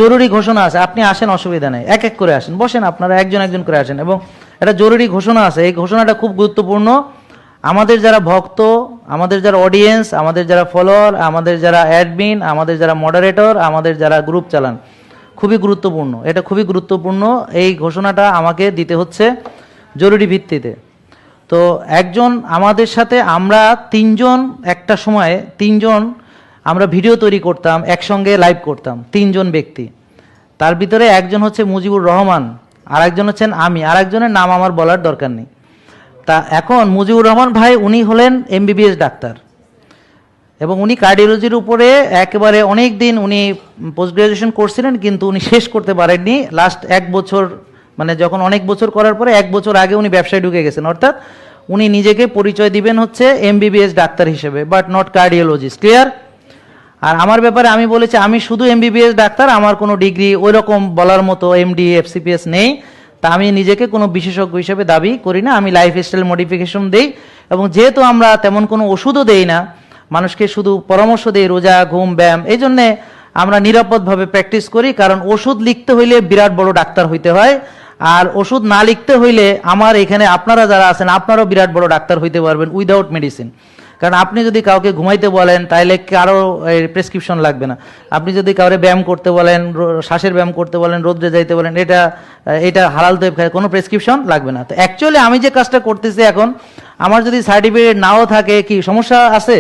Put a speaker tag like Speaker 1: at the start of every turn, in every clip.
Speaker 1: জরুরি ঘোষণা আছে, আপনি আসেন, অসুবিধা নেই, এক এক করে আসেন, বসেন, আপনারা একজন একজন করে আসেন। এবং একটা জরুরি ঘোষণা আছে, এই ঘোষণাটা খুব গুরুত্বপূর্ণ। আমাদের যারা ভক্ত, আমাদের যারা অডিয়েন্স, আমাদের যারা ফলোয়ার, আমাদের যারা অ্যাডমিন, আমাদের যারা মডারেটর, আমাদের যারা গ্রুপ চালান, খুবই গুরুত্বপূর্ণ, এটা খুবই গুরুত্বপূর্ণ। এই ঘোষণাটা আমাকে দিতে হচ্ছে জরুরি ভিত্তিতে। তো একজন আমাদের সাথে, আমরা তিনজন একটা সময়ে আমরা ভিডিও তৈরি করতাম, একসঙ্গে লাইভ করতাম, তিনজন ব্যক্তি। তার ভিতরে একজন হচ্ছে মুজিবুর রহমান, আর একজন হচ্ছেন আমি, আর একজনের নাম আমার বলার দরকার নেই। তা এখন মুজিবুর রহমান ভাই উনি হলেন এমবিবিএস ডাক্তার, এবং উনি কার্ডিওলজির উপরে একেবারে অনেক দিন উনি পোস্ট গ্রাজুয়েশন করছিলেন, কিন্তু উনি শেষ করতে পারেননি। লাস্ট 1 বছর, মানে যখন অনেক বছর করার পরে 1 বছর আগে উনি ব্যবসায় ঢুকে গেছেন। অর্থাৎ উনি নিজেকে পরিচয় দিবেন হচ্ছে এমবিবিএস ডাক্তার হিসেবে, বাট নট কার্ডিওলজিস্ট। ক্লিয়ার? আর আমার ব্যাপারে আমি বলেছি আমি শুধু এমবিবিএস ডাক্তার, আমার কোনো ডিগ্রি ওই রকম বলার মতো এমডি এফসিপিএস নেই। তা আমি নিজেকে কোনো বিশেষজ্ঞ হিসেবে দাবি করি না, আমি লাইফস্টাইল মডিফিকেশন দেই। এবং যেহেতু আমরা তেমন কোনো ওষুধও দেই না, মানুষকে শুধু পরামর্শ দেই, রোজা, ঘুম, ব্যায়াম, এই জন্যে আমরা নিরাপদভাবে প্র্যাকটিস করি। কারণ ওষুধ লিখতে হইলে বিরাট বড় ডাক্তার হইতে হয়, আর ওষুধ না লিখতে হইলে আমার এখানে আপনারা যারা আছেন আপনারাও বিরাট বড় ডাক্তার হইতে পারবেন উইদাউট মেডিসিন। কারণ আপনি যদি কাউকে ঘুমাইতে বলেন তাহলে কারো প্রেসক্রিপশন লাগবে না। আপনি যদি কাউরে ব্যায়াম করতে বলেন, শ্বাসের ব্যায়াম করতে বলেন, রোদ্রে যাইতে বলেন, এটা হালাল তৈব খায়, কোনো প্রেসক্রিপশন লাগবে না। তো অ্যাকচুয়ালি আমি যে কাজটা করতেছি এখন, আমার যদি সার্টিফিকেট নাও থাকে, কি সমস্যা আছে?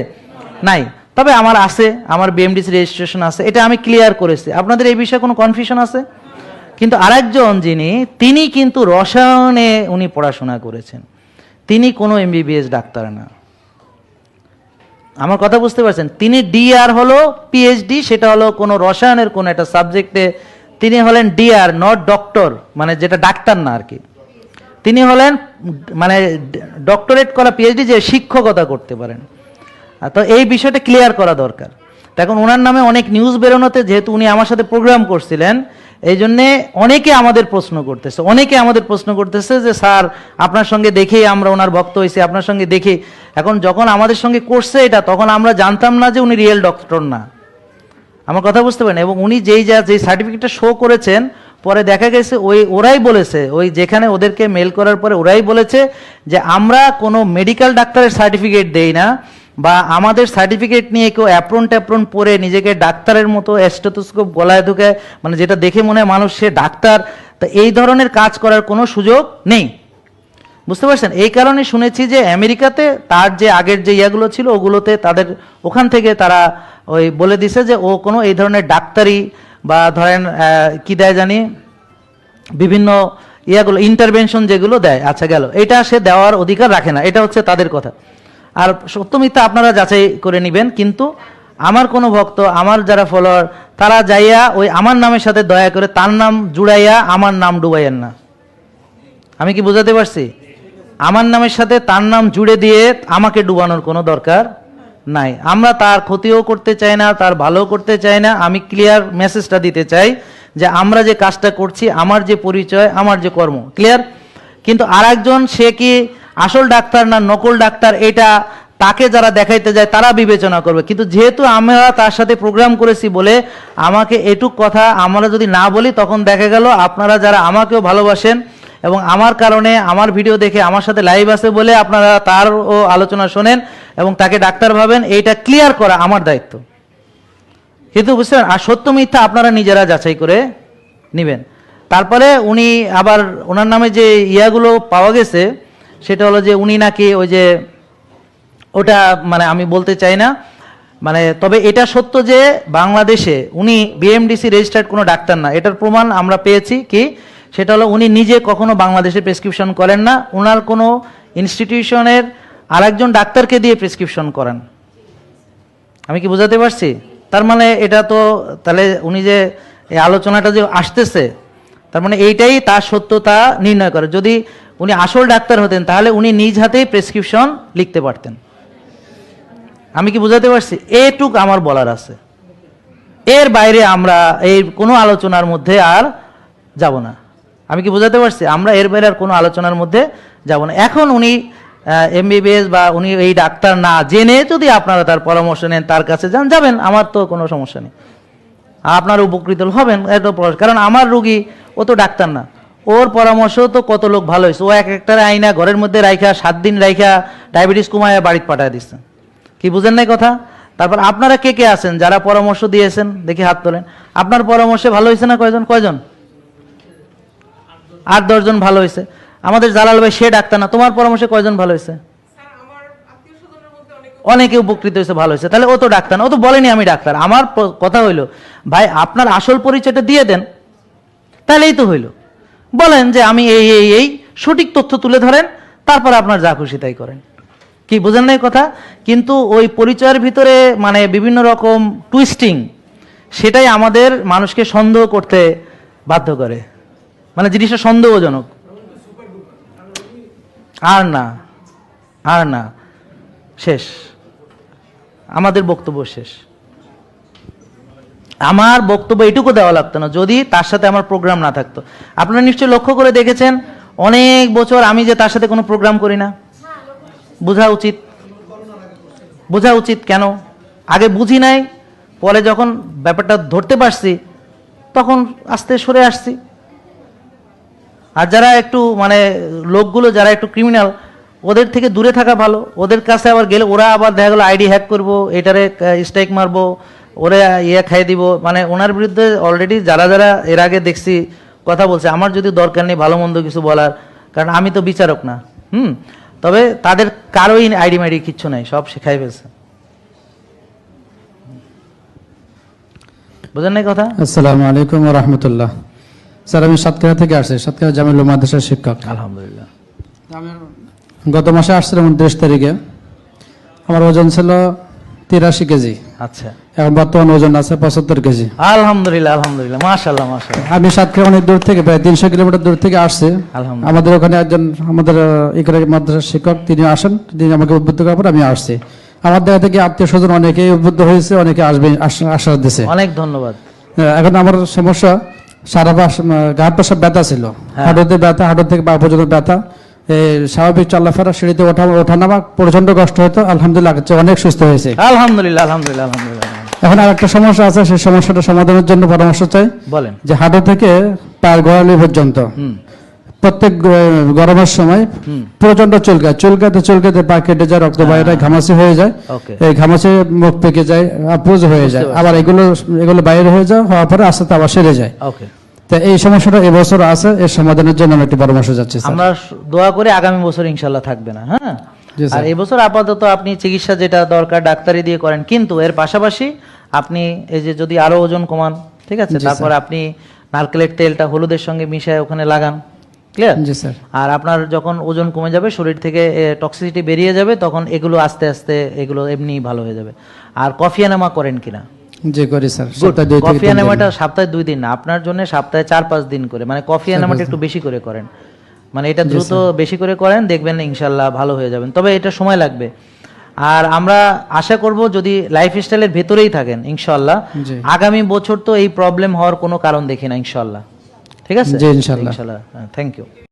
Speaker 1: নাই। তবে আমার আছে, আমার বিএমডিসি রেজিস্ট্রেশন আছে, এটা আমি ক্লিয়ার করেছি। আপনাদের এই বিষয়ে কোনো কনফিউশন আছে? কিন্তু আরেকজন তিনি কিন্তু রসায়নে উনি পড়াশোনা করেছেন, তিনি কোনো এমবিবিএস ডাক্তার না। আমার কথা বুঝতে পারছেন? তিনি ডিআর হলো পিএইচডি, সেটা হলো কোনো রসায়নের কোনো একটা সাবজেক্টে তিনি হলেন ডিআর, নট ডক্টর, মানে যেটা ডাক্তার না আর কি। তিনি হলেন মানে ডক্টরেট করা পিএইচডি, যে শিক্ষকতা করতে পারেন। তো এই বিষয়টা ক্লিয়ার করা দরকার। এখন ওনার নামে অনেক নিউজ বেরোনোতে, যেহেতু উনি আমার সাথে প্রোগ্রাম করছিলেন, এই জন্যে অনেকে আমাদের প্রশ্ন করতেছে যে স্যার আপনার সঙ্গে দেখেই আমরা ওনার ভক্ত হয়েছি, আপনার সঙ্গে দেখে। এখন যখন আমাদের সঙ্গে করছে এটা, তখন আমরা জানতাম না যে উনি রিয়েল ডক্টর না। আমার কথা বুঝতে পারেন? এবং উনি যেই সার্টিফিকেটটা শো করেছেন, পরে দেখা গেছে ওরাই বলেছে, যেখানে ওদেরকে মেল করার পরে ওরাই বলেছে যে আমরা কোনো মেডিকেল ডাক্তারের সার্টিফিকেট দেই না, বা আমাদের সার্টিফিকেট নিয়ে কেউ অ্যাপ্রন ট্যাপ্রন পরে নিজেকে ডাক্তারের মতো স্টেথোস্কোপ গলায় ঢুকে, মানে যেটা দেখে মনে হয় মানুষ সে ডাক্তার, তা এই ধরনের কাজ করার কোনো সুযোগ নেই। বুঝতে পারছেন? এই কারণে শুনেছি যে আমেরিকাতে তার যে আগের যে ইয়াগুলো ছিল, ওগুলোতে তাদের ওখান থেকে তারা বলে দিছে যে ও কোনো এই ধরনের ডাক্তারি বা ধরেন কি দেয় জানি, বিভিন্ন ইয়াগুলো ইন্টারভেনশন যেগুলো দেয়, আচ্ছা গেল, এটা সে দেওয়ার অধিকার রাখে না। এটা হচ্ছে তাদের কথা। আর সত্য মিথ্যা আপনারা যাচাই করে নেবেন। কিন্তু আমার কোনো ভক্ত, আমার যারা ফলোয়ার, তারা যাইয়া আমার নামের সাথে দয়া করে তার নাম জুড়াইয়া আমার নাম ডুবাইয়েন না। আমি কি বোঝাতে পারছি? আমার নামের সাথে তার নাম জুড়ে দিয়ে আমাকে ডুবানোর কোনো দরকার নাই। আমরা তার ক্ষতিও করতে চাই না, তার ভালো করতে চাই না। আমি ক্লিয়ার মেসেজটা দিতে চাই যে আমরা যে কাজটা করছি, আমার যে পরিচয়, আমার যে কর্ম, ক্লিয়ার। কিন্তু আরেকজন, সে কি আসল ডাক্তার না নকল ডাক্তার, এটা তাকে যারা দেখাইতে যায় তারা বিবেচনা করবে। কিন্তু যেহেতু আমরা তার সাথে প্রোগ্রাম করেছি বলে আমাকে এটুক কথা আমরা যদি না বলি, তখন দেখা গেল আপনারা যারা আমাকেও ভালোবাসেন এবং আমার কারণে, আমার ভিডিও দেখে আমার সাথে লাইভ আছে বলে আপনারা তারও আলোচনা শোনেন এবং তাকে ডাক্তার ভাবেন, এইটা ক্লিয়ার করা আমার দায়িত্ব। কিন্তু বুঝছেন? আর সত্য মিথ্যা আপনারা নিজেরা যাচাই করে নেবেন। তারপরে উনি আবার ওনার নামে যে ইয়াগুলো পাওয়া গেছে, সেটা হলো যে উনি নাকি ওটা মানে আমি বলতে চাই না, মানে তবে এটা সত্য যে বাংলাদেশে উনি বিএমডিসি রেজিস্টার্ড কোনো ডাক্তার না। এটার প্রমাণ আমরা পেয়েছি কি, সেটা হলো উনি নিজে কখনো বাংলাদেশে প্রেসক্রিপশন করেন না, ওনার কোনো ইনস্টিটিউশনের আরেকজন ডাক্তারকে দিয়ে প্রেসক্রিপশন করেন। আমি কি বোঝাতে পারছি? তার মানে এটা তো তাহলে উনি যে এই আলোচনাটা যে আসতেছে, তার মানে এইটাই তার সত্যতা নির্ণয় করে। যদি উনি আসল ডাক্তার হতেন তাহলে উনি নিজ হাতেই প্রেসক্রিপশন লিখতে পারতেন। আমি কি বোঝাতে পারছি? এটুক আমার বলার আছে। এর বাইরে আমরা এই কোনো আলোচনার মধ্যে আর যাব না। আমি কি বোঝাতে পারছি? আমরা এর বাইরে আর কোনো আলোচনার মধ্যে যাব না। এখন উনি এমবিবিএস বা উনি এই ডাক্তার না জেনে যদি আপনারা তার পরামর্শ নেন, তার কাছে যাবেন, আমার তো কোনো সমস্যা নেই। আপনার উপকৃত হবেন কারণ আমার রুগী ও তো ডাক্তার না, ওর পরামর্শ তো কত লোক ভালো হয়েছে, ও এক একটা আইনা ঘরের মধ্যে রাইখা 7 দিন রাইখা ডায়াবেটিস কমায় বাড়িতে পাঠায় দিচ্ছে। কি বুঝেন নাই কথা? তারপর আপনারা কে কে আছেন যারা পরামর্শ দিয়েছেন দেখি হাত তোলেন। আপনার পরামর্শে ভালো হয়েছে না কয়জন? 8-10 জন ভালো হয়েছে। আমাদের জালাল ভাই সে ডাক্তার না, তোমার পরামর্শে কয়জন ভালো হয়েছে? অনেকে উপকৃত হয়েছে, ভালো হয়েছে। তাহলে ও তো ডাক্তার না, ও তো বলেনি আমি ডাক্তার। আমার কথা হইলো ভাই আপনার আসল পরিচয়টা দিয়ে দেন, তাহলেই তো হইলো। বলেন যে আমি এই সঠিক তথ্য তুলে ধরেন, তারপর আপনার যা খুশি তাই করেন। কি বুঝেন নাই কথা? কিন্তু ওই পরিচয়ের ভিতরে মানে বিভিন্ন রকম টুইস্টিং, সেটাই আমাদের মানুষকে সন্দেহ করতে বাধ্য করে, মানে জিনিসটা সন্দেহজনক। আর না শেষ, আমাদের বক্তব্য শেষ। আমার বক্তব্য এটুকু দেওয়া লাগতো না যদি তার সাথে আমার প্রোগ্রাম না থাকতো। আপনারা নিশ্চয়ই লক্ষ্য করে দেখেছেন অনেক বছর আমি যে তার সাথে কোনো প্রোগ্রাম করি না। বোঝা উচিত কেন? আগে বুঝি নাই, পরে যখন ব্যাপারটা ধরতে পারছি তখন আস্তে সরে আসছি। আর যারা একটু মানে লোকগুলো যারা একটু ক্রিমিনাল, ওদের থেকে দূরে থাকা ভালো। ওদের কাছে আবার গেলে ওরা আবার দেখা গেলো আইডি হ্যাক করবো, এটারে স্ট্রাইক মারবো, ওরা খাইয়ে দিব। মানে ওনার বিরুদ্ধে অলরেডি যারা এর আগে দেখছি কথা বলছে, আমার যদি দরকার নেই ভালো মন্দ কিছু বলার, কারণ আমি তো বিচারক না। তবে তাদের কারোই আইডি মাইডি কিচ্ছু নাই, সব শেখাই ফেলছে। বুঝেন নাই কথা?
Speaker 2: আসসালামু আলাইকুম ওয়া রাহমাতুল্লাহ। স্যার আমি সাতক্ষীরা থেকে আসছি, সাতক্ষীরা জামিল মাদ্রাসার শিক্ষক।
Speaker 1: আলহামদুলিল্লাহ।
Speaker 2: আমি গত মাসে আসছিলাম 29 তারিখে। আমার ওজন ছিল 83 কেজি।
Speaker 1: আচ্ছা,
Speaker 2: এখন বর্তমান ওজন আছে 75 কেজি।
Speaker 1: আলহামদুলিল্লাহ, মাশাআল্লাহ।
Speaker 2: আমি সাতক্ষীরা অনেক দূর থেকে, প্রায় 300 কিলোমিটার দূর থেকে আসছি। আমাদের ওখানে একজন আমাদের ইকরা মাদ্রাসার শিক্ষক তিনি আসেন, তিনি আমাকে উদ্বুদ্ধ করার পর আমি আসছি। আমার দেখা থেকে আত্মীয় স্বজন অনেকেই উদ্বুদ্ধ হয়েছে, অনেকে আসবে আশ্বাস দিয়েছে।
Speaker 1: অনেক ধন্যবাদ।
Speaker 2: এখন আমার সমস্যা সারা ঘাট পাশে ব্যথা ছিল, হাঁটুতে ব্যথা, হাঁটু থেকে পা পর্যন্ত ব্যথা। স্বাভাবিক চলাফেরা, সিঁড়িতে ওঠানামা প্রচন্ড কষ্ট হতো। আলহামদুলিল্লাহ অনেক সুস্থ হয়েছে।
Speaker 1: আলহামদুলিল্লাহ।
Speaker 2: এখন আর একটা সমস্যা আছে, সেই সমস্যাটা সমাধানের জন্য পরামর্শ চাই।
Speaker 1: বলেন।
Speaker 2: যে হাঁটু থেকে পায়ের গোড়ালি পর্যন্ত প্রত্যেক গরমের সময় প্রচন্ড চুলকাতে পা কেটে যায়, রক্ত বাইরে, ঘামাচি হয়ে যায়। এই ঘামাচি মুখ পেকে যায়, পুজ হয়ে যায়, আবার এগুলো বাইরে হয়ে যায়, হওয়ার পরে আস্তে আস্তে আবার সেরে যায়। তো এই সমস্যাটা এবছর আছে, এর সমাধানের জন্য আমি একটি পরামর্শ চাচ্ছি।
Speaker 1: আমরা দোয়া করি আগামী বছর ইনশাল্লাহ থাকবে না। হ্যাঁ, আর এবছর আপাতত আপনি চিকিৎসা যেটা দরকার ডাক্তারি দিয়ে করেন, কিন্তু এর পাশাপাশি আপনি এই যে যদি আরো ওজন কমান, ঠিক আছে, তারপর আপনি নারকেলের তেলটা হলুদের সঙ্গে মিশিয়ে ওখানে লাগান। ক্লিয়ার? জি স্যার। আর আপনার যখন ওজন কমে যাবে, শরীর থেকে টক্সিসিটি বেরিয়ে যাবে, তখন এগুলো আস্তে আস্তে এগুলো এমনি ভালো হয়ে যাবে। আর কফি এনামা করেন কিনা?
Speaker 2: জি করি স্যার।
Speaker 1: কফি এনামাটা সপ্তাহে 2 দিন না, আপনার জন্য সপ্তাহে 4-5 দিন করে, মানে কফি এনামাটা একটু বেশি করে করেন। মানে এটা দ্রুত বেশি করে করেন, দেখবেন ইনশাল্লাহ ভালো হয়ে যাবেন। তবে এটা সময় লাগবে। আর আমরা আশা করব যদি লাইফস্টাইলের ভেতরেই থাকেন ইনশাল্লাহ আগামী বছর তো এই প্রবলেম হওয়ার কোনো কারণ দেখি না ইনশাল্লাহ। ঠিক আছে? জি ইনশাল্লাহ। Thank you.